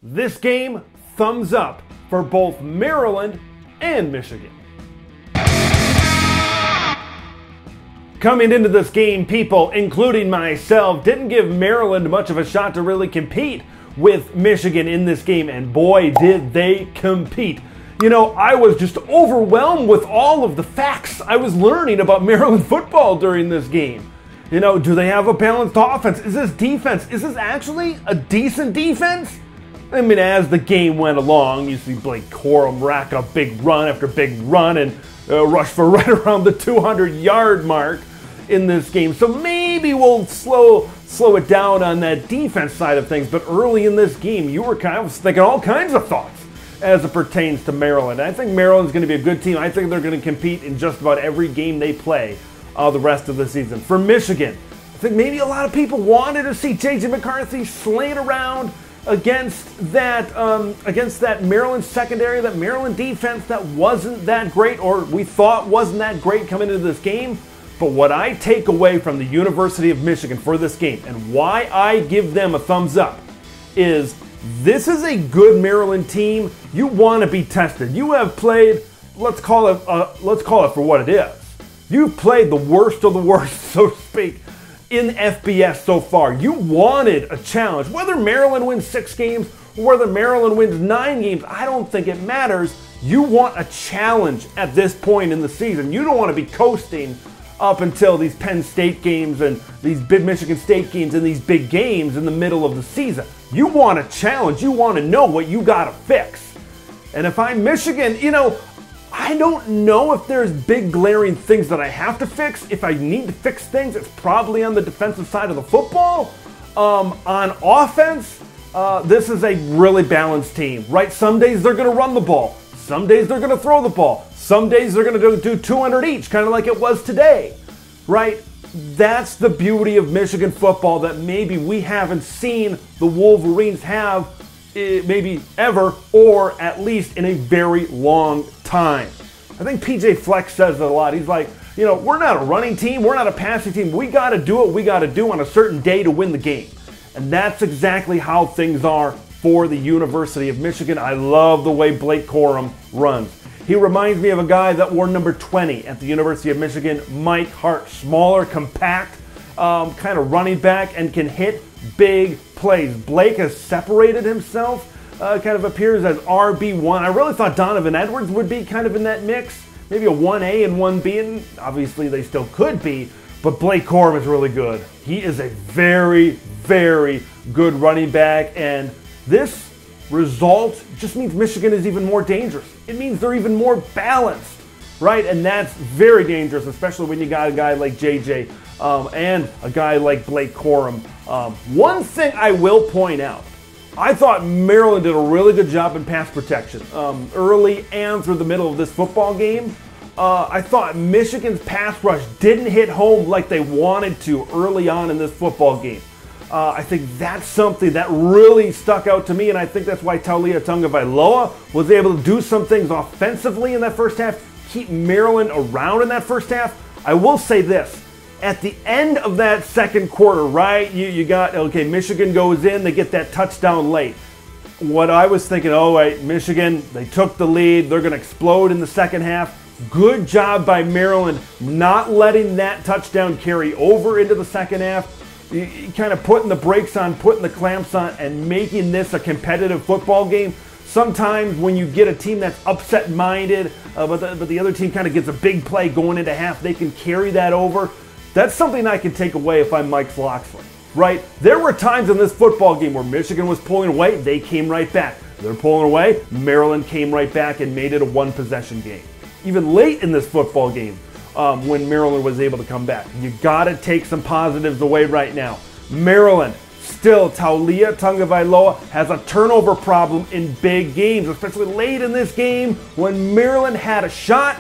This game, thumbs up for both Maryland and Michigan. Coming into this game, people, including myself, didn't give Maryland much of a shot to really compete with Michigan in this game, and boy, did they compete. You know, I was just overwhelmed with all of the facts I was learning about Maryland football during this game. You know, do they have a balanced offense? Is this defense? Is this actually a decent defense? I mean, as the game went along, you see Blake Corum rack up big run after big run and rush for right around the 200-yard mark in this game. So maybe we'll slow it down on that defense side of things. But early in this game, you were kind of thinking all kinds of thoughts as it pertains to Maryland. I think Maryland's going to be a good team. I think they're going to compete in just about every game they play the rest of the season. For Michigan, I think maybe a lot of people wanted to see J.J. McCarthy slaying around against that Maryland secondary, that Maryland defense that wasn't that great, or we thought wasn't that great coming into this game. But what I take away from the University of Michigan for this game, and why I give them a thumbs up, is this is a good Maryland team. You want to be tested. You have played, let's call it for what it is. You've played the worst of the worst, so to speak, in FBS so far. You wanted a challenge. Whether Maryland wins 6 games or whether Maryland wins 9 games, I don't think it matters. You want a challenge at this point in the season. You don't want to be coasting up until these Penn State games and these big Michigan State games and these big games in the middle of the season. You want a challenge. You want to know what you got to fix. And if I'm Michigan, you know, I don't know if there's big glaring things that I have to fix. If I need to fix things, it's probably on the defensive side of the football. On offense, this is a really balanced team, right? Some days they're going to run the ball. Some days they're going to throw the ball. Some days they're going to do 200 each, kind of like it was today, right? That's the beauty of Michigan football that maybe we haven't seen the Wolverines have maybe ever, or at least in a very long time. I think PJ Fleck says it a lot. He's like, you know, we're not a running team. We're not a passing team. We got to do what we got to do on a certain day to win the game. And that's exactly how things are for the University of Michigan. I love the way Blake Corum runs. He reminds me of a guy that wore number 20 at the University of Michigan, Mike Hart. Smaller, compact, kind of running back, and can hit big plays. Blake has separated himself, kind of appears as RB1. I really thought Donovan Edwards would be kind of in that mix, maybe a 1A and 1B, and obviously they still could be, but Blake Corum is really good. He is a very, very good running back, and this result just means Michigan is even more dangerous. It means they're even more balanced, right? And that's very dangerous, especially when you got a guy like JJ and a guy like Blake Corum. One thing I will point out, I thought Maryland did a really good job in pass protection early and through the middle of this football game. I thought Michigan's pass rush didn't hit home like they wanted to early on in this football game. I think that's something that really stuck out to me, and I think that's why Taulia Tagovailoa was able to do some things offensively in that first half, keep Maryland around in that first half. I will say this. At the end of that second quarter, right, you got, okay, Michigan goes in, they get that touchdown late. What I was thinking, oh, wait, Michigan, they took the lead, they're going to explode in the second half. Good job by Maryland not letting that touchdown carry over into the second half. Kind of putting the brakes on, putting the clamps on, and making this a competitive football game. Sometimes when you get a team that's upset-minded, but the other team kind of gets a big play going into half, they can carry that over. That's something I can take away if I'm Mike Locksley, right? There were times in this football game where Michigan was pulling away, they came right back. They're pulling away, Maryland came right back and made it a one-possession game. Even late in this football game, when Maryland was able to come back. You got to take some positives away right now. Maryland, still, Taulia Tagovailoa has a turnover problem in big games, especially late in this game when Maryland had a shot,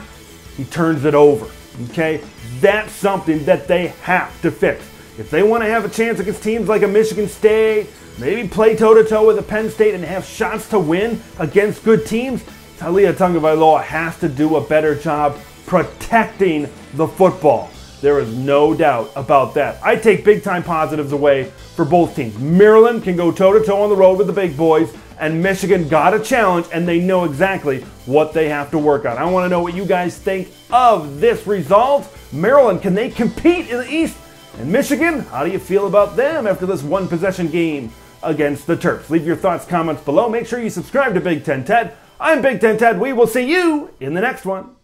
he turns it over, okay? That's something that they have to fix. If they want to have a chance against teams like a Michigan State, maybe play toe-to-toe with a Penn State and have shots to win against good teams, Taulia Tagovailoa has to do a better job protecting the football. There is no doubt about that. I take big-time positives away for both teams. Maryland can go toe-to-toe on the road with the big boys. and Michigan got a challenge, and they know exactly what they have to work on. I want to know what you guys think of this result. Maryland, can they compete in the East? And Michigan, how do you feel about them after this one-possession game against the Terps? Leave your thoughts, comments below. Make sure you subscribe to Big Ten Ted. I'm Big Ten Ted. We will see you in the next one.